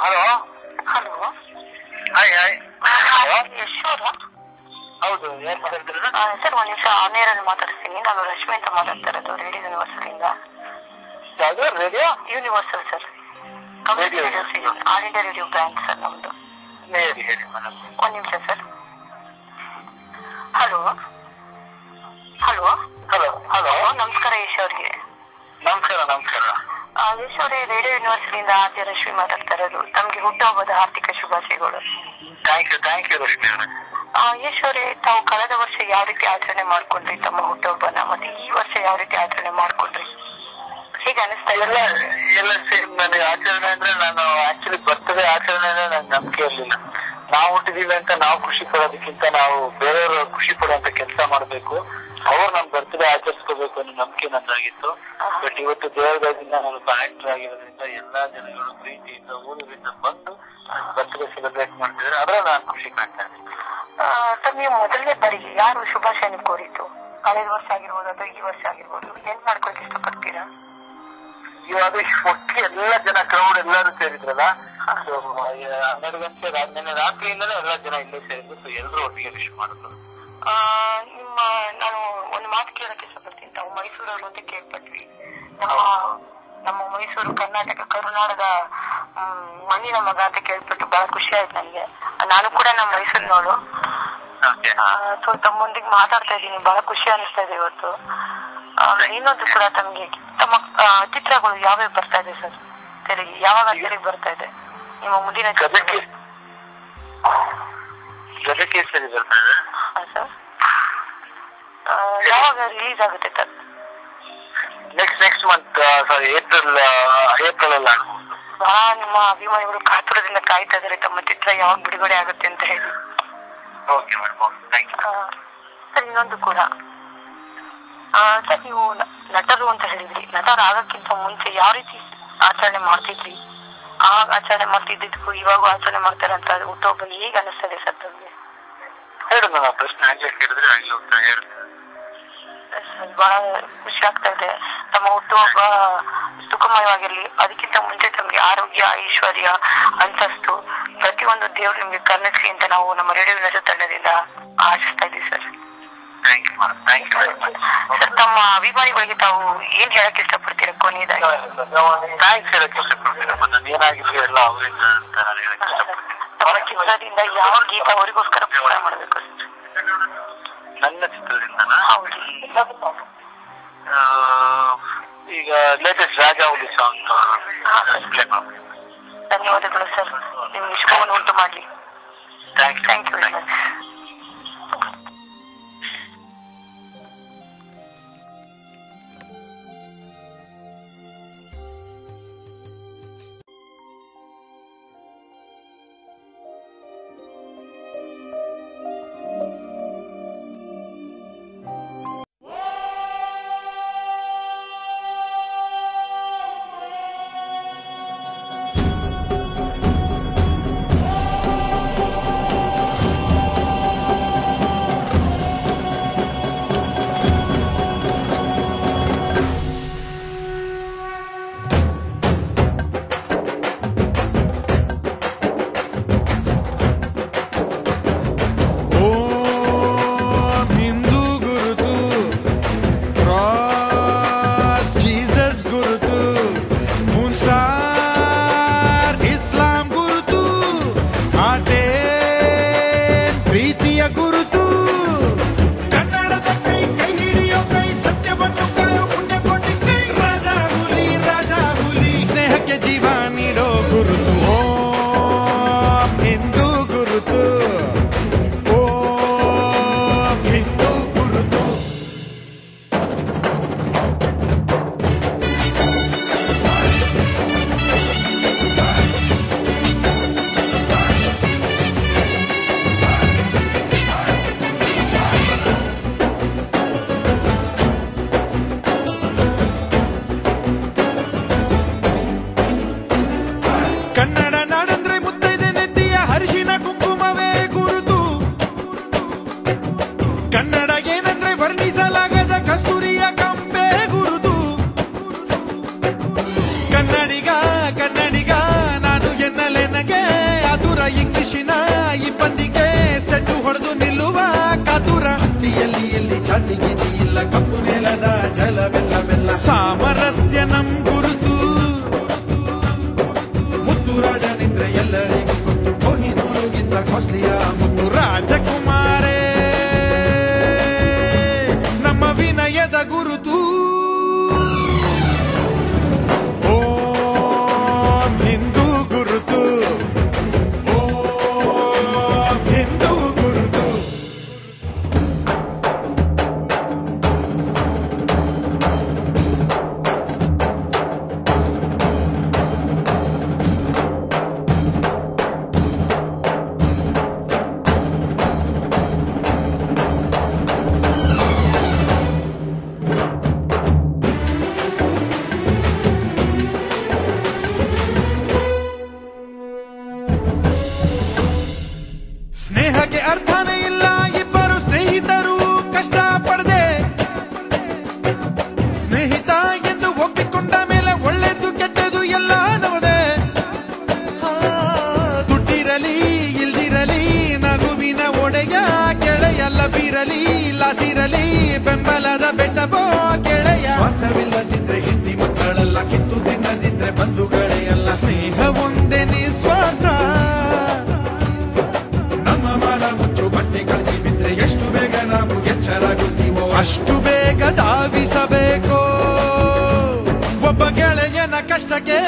Hello hello, hi hi. Yash ಅವರಾ? ಹೌದು, ಏನ್ ಮಾತಾಡ್ತಿರೋದು? ಸರ್, ಒಂದ್ ನಿಮಿಷ ನೇರಲ್ಲಿ ಮಾತಾಡ್ತೀನಿ. ನಾನು ರಶ್ಮಿ ಅಂತ ಮಾತಾಡ್ತಾ ಇರೋದು, ರೇಡಿಯೋ ಯೂನಿವರ್ಸಲ್ ಇಂದ. ಯಾವ್ದು radio? Universal sir, community radio station, all India radio branch sir ನಮ್ದು. ಹೇಳಿ ಹೇಳಿ ಮೇಡಮ್. ಒಂದ್ ನಿಮಿಷ sir. Hello hello hello hello, ನಮಸ್ಕಾರ ಯಶ್ ಅವ್ರಿಗೆ. ನಮಸ್ಕಾರ ನಮಸ್ಕಾರ. ಯಶ್ ಅವರೇ, ರೇಡಿಯೋ ಯೂನಿವರ್ಸಲ್ ಇಂದ ಆದ್ಯ ರಶ್ಮಿ ಮಾತಾಡ್ತಾ ಇರೋದು. ತಮ್ಗೆ ಹುಟ್ಟುಹಬ್ಬದ ಆರ್ಥಿಕ ಶುಭಾಶಯಗಳು. ಥ್ಯಾಂಕ್ ಯು ರಶ್ಮಿ ಅವರೇ. ಯಶ್ ಅವರೇ, ತಾವು ಕಳೆದ ವರ್ಷ ಯಾವ ರೀತಿ ಆಚರಣೆ ಮಾಡ್ಕೊಂಡ್ರಿ ತಮ್ಮ ಹುಟ್ಟುಹಬ್ಬನ, ಮತ್ತೆ ಈ ವರ್ಷ ಯಾವ ರೀತಿ ಆಚರಣೆ ಮಾಡ್ಕೊಂಡ್ರಿ, ಹೇಗೆ ಅನಿಸ್ತಾ ಎಲ್ಲ ಸೇಮ್. ನನಗೆ ಆಚರಣೆ ಅಂದ್ರೆ, ನಾನು ಆಕ್ಚುಲಿ ಬರ್ತಡೇ ಆಚರಣೆ ಅಂದ್ರೆ ನಂಗೆ ನಂಬಿಕೆ ಇರಲಿಲ್ಲ. ನಾವು ಹುಟ್ಟಿದೀವಿ ಅಂತ ನಾವು ಖುಷಿ ಪಡೋದಕ್ಕಿಂತ ನಾವು ಬೇರೆಯವರು ಖುಷಿ ಪಡುವಂತ ಕೆಲಸ ಮಾಡ್ಬೇಕು, ಅವ್ರು ನಮ್ ಬರ್ತ್ಡೇ ಆಚರಿಸ್ಕೋಬೇಕು ಅನ್ನೋ ನಂಬಿಕೆ ನಂದಾಗಿತ್ತು. ಬಟ್ ಇವತ್ತು ದೇವರಾಜಿಂದ ನಾನು ಆಕ್ಟರ್ ಆಗಿರೋದ್ರಿಂದ ಎಲ್ಲಾ ಜನಗಳು ಪ್ರೀತಿಯಿಂದ ಊರಿನಿಂದ ಬಂದು ಬರ್ತ್ಡೇ ಸೆಲೆಬ್ರೇಟ್ ಮಾಡ್ತಿದ್ದಾರೆ. ಅದ್ರಲ್ಲಿ ನಾನು ಖುಷಿ ಕಾಣ್ತಾ ಇದ್ದೀನಿ. ಸರ್, ನೀವು ಮೊದಲನೇ ಬಾರಿಗೆ ಯಾರು ಶುಭಾಶಯ ಕೋರಿತ್ತು? ಕಳೆದ ವರ್ಷ ಆಗಿರ್ಬೋದು ಅಥವಾ ಈ ವರ್ಷ ಆಗಿರ್ಬೋದು, ಏನ್ ಮಾಡ್ಕೊಳಕ್ ಇಷ್ಟಪಡ್ತೀರಾ? ಇವಾಗ ಒಟ್ಟಿಗೆ ಎಲ್ಲ ಜನ ಕ್ರೌಡ್ ಎಲ್ಲರೂ ಸೇರಿದ್ರಲ್ಲ, 12 ಗಂಟೆ ನಿನ್ನೆ ರಾತ್ರಿಯಿಂದಲೇ ಎಲ್ಲ ಜನ ಇಲ್ಲೇ ಸೇರಿದ್ರು. ಸೊ ಎಲ್ಲರೂ ಒಟ್ಟಿಗೆ ವಿಶ್ ಮಾಡಿದ್ರು. ನಾನು ಒಂದು ಮಾತು ಕೇಳಕ್ ಇಷ್ಟಪಡ್ತೀನಿ. ತಾವು ಮೈಸೂರವರು ಅಂತ ಕೇಳ್ಪಟ್ವಿ. ನಮ್ಮ ಮೈಸೂರು ಕರ್ನಾಟಕ ಕರುನಾಡದ ಮಣ್ಣಿನ ಮಗ ಅಂತ ಕೇಳ್ಬಿಟ್ಟು ಬಹಳ ಖುಷಿ ಆಯ್ತು ನನಗೆ. ನಾನು ಕೂಡ ನಮ್ಮ ಮೈಸೂರಿನವಳು. ಸೊ ತಮ್ಮೊಂದಿಗೆ ಮಾತಾಡ್ತಾ ಇದ್ದೀನಿ, ಬಹಳ ಖುಷಿ ಅನಿಸ್ತಾ ಇದೆ ಇವತ್ತು. ಇನ್ನೊಂದು ಕೂಡ, ತಮಗೆ ತಮ್ಮ ಚಿತ್ರಗಳು ಯಾವ್ಯಾವ ಬರ್ತಾ ಇದೆ ಸರ್ ತೆರೆಗೆ? ಯಾವಾಗ ತೆರೆಗೆ ಬರ್ತಾ ಇದೆ ನಿಮ್ಮ ಮುಂದಿನ ಗದಕೇಸರಿ ಬರ್ತಾ ಇದೆ ಸರ್? ಯಾವಾಗ ರಿಲೀಸ್ ಆಗುತ್ತೆ ಸರ್? ನೆಕ್ಸ್ಟ್ ಮಂತ್, ಸಾರಿ ಏಪ್ರಿಲ್ ಅಲ್ಲಿ. ಬಹಳ ನಿಮ್ಮ ಅಭಿಮಾನಿಗಳು ಕಾತುರದಿಂದ ಕಾಯ್ತಾ ಇದಾರೆ ತಮ್ಮ ಚಿತ್ರ ಯಾವಾಗ ಬಿಡುಗಡೆ ಆಗುತ್ತೆ ಅಂತ ಹೇಳಿ. Okay madam, thank you. Sir, ಇನ್ನೊಂದು ಕೂಡ ಸರ್, ನೀವು ನಟರು ಅಂತ ಹೇಳಿದ್ರಿ. ನಟರಾಗಕ್ಕಿಂತ ಮುಂಚೆ ಯಾವ ರೀತಿ ಆಚರಣೆ ಮಾಡ್ತಿದ್ರಿ? ಆವಾಗ ಆಚರಣೆ ಮಾಡ್ತಿದ್ದಕ್ಕೂ ಇವಾಗ ಆಚರಣೆ ಮಾಡ್ತಾರೆ ಅಂತ ಹುಟ್ಟುಹಬ್ಬ ಹೇಗೆ ಅನಿಸ್ತದೆ ಸರ್ ತಮಗೆ? ಹೇಳಿ ನಾನು ಪ್ರಶ್ನೆ ಆಗ್ಲೇ ಕೇಳಿದ್ರೆ ಆಗ್ಲೇ ಉತ್ತರ ಹೇಳಿ. ಬಹಳ ಖುಷಿ ಆಗ್ತಾ ಇದೆ. ತಮ್ಮ ಹುಟ್ಟುಹಬ್ಬ ಸುಖಮಯವಾಗಿರ್ಲಿ. ಅದಕ್ಕಿಂತ ಮುಂಚೆ ತಮಗೆ ಆರೋಗ್ಯ, ಐಶ್ವರ್ಯ, ಅಂತಸ್ತು ಪ್ರತಿಯೊಂದು ದೇವರು ನಿಮ್ಗೆ ಕರುಣಿಸ್ಲಿ ಅಂತ ನಾವು ನಮ್ಮ ರೇಡಿಯೋ ಯೂನಿವರ್ಸಲ್ ತಂಡದಿಂದ ಆಶಿಸ್ತಾ ಇದ್ದೀವಿ ಸರ್. ಸರ್, ತಮ್ಮ ಅಭಿಮಾನಿಗಳಿಗೆ ತಾವು ಏನ್ ಹೇಳಕ್ ಇಷ್ಟಪಡ್ತೀರಾ ಕೊನೆಯದಾಗಿ? ಥ್ಯಾಂಕ್ಸ್ ಹೇಳಕ್ ಇಷ್ಟಪಡ್ತೀನಿ. ನಾನು ಏನಾಗಿರ್ಲಿ ಎಲ್ಲ ಅವರಿಂದ ಅಂತ ನಾನು ಹೇಳಕ್ ಇಷ್ಟಪಡ್ತೀನಿ. ತಮ್ಮ ಚಿತ್ರದಿಂದ ಯಾವ ಗೀತ ಅವರಿಗೋಸ್ಕರ ಪ್ರಸಾರ ಮಾಡಬೇಕು? ನನ್ನ ಚಿತ್ರದಿಂದ ಈಗ ಲೇಟೆಸ್ಟ್ ರಾಜಾವಳಿ ಸಾಂಗ್ ಪ್ಲೇ ಮಾಡಿ. ಧನ್ಯವಾದಗಳು ಸರ್, ನಿಮ್ಗೆ ಶುಭವನ್ನು ಉಂಟು ಮಾಡ್ಲಿ. Thank you very much. ನಿನಗೆ ಆತುರ ಇಂಗ್ಲಿಶಿನ ಈ ಬಂದಿಗೆ ಸೆಟ್ಟು ಹೊಡೆದು ನಿಲ್ಲುವ ಕಾತುರ ಹತ್ತಿಯಲ್ಲಿ ಎಲ್ಲಿ ಜಾತಿ ಗೀತಿ ಇಲ್ಲ ಕಪ್ಪು ನೆಲದ ಜಲ ಬೆಲ್ಲ ಬೆಲ್ಲ ಸಾಮರಸ್ಯ ನಮ್ ಗುರುತು ಮುತ್ತು ರಾಜನಿಂದ್ರೆ ಎಲ್ಲರಿಗೂ ಗೊತ್ತು ಕೊಹಿನೂರುಗಿಂತ ಕಾಸ್ಟ್ಲಿಯ ಮುತ್ತು ರಾಜಕುಮಾರೇ ನಮ್ಮ ವಿನಯದ ಗುರುತು ಹಿಂದೂ ಗುರುತು ಹಿಂದೂ ಗುರುತು ಸ್ನೇಹಕ್ಕೆ ಅರ್ಥನೇ ಇಲ್ಲ ಇಬ್ಬರು ಸ್ನೇಹಿತರು ಕಷ್ಟ ಪಡದೆ ಸ್ನೇಹಿತ ಎಂದು ಒಪ್ಪಿಕೊಂಡ ಮೇಲೆ ಒಳ್ಳೆದು ಕೆಟ್ಟದು ಎಲ್ಲ ನವದೆ ದುಡ್ಡಿರಲಿ ಇಲ್ದಿರಲಿ ನಗುವಿನ ಒಡೆಯ ಗೆಳೆಯಲ್ಲ ಬೀರಲಿ ಲಾಸಿರಲಿ ಬೆಂಬಲದ ಬೆಟ್ಟವೋ ಗೆಳೆಯ ಸ್ವಾರ್ಥವಿಲ್ಲದಿದ್ರೆ ಹೆಂಡತಿ ಮಕ್ಕಳೆಲ್ಲ ಕಿತ್ತು ತಿನ್ನದಿದ್ರೆ ಬಂಧುಗಳೇ ಅಲ್ಲ ಸ್ನೇಹ ಒಂದೇ ನಿಸ್ವಾರ್ಥ ಮುಚ್ಚು ಬಟ್ಟೆ ಕಳೆದಿ ಬಿದ್ರೆ ಎಷ್ಟು ಬೇಗ ನಾವು ಎಚ್ಚರಾಗುತ್ತೀವೋ ಅಷ್ಟು ಬೇಗ ಧಾವಿಸಬೇಕು ಒಬ್ಬ ಗೆಳೆಯನ ಕಷ್ಟಕ್ಕೆ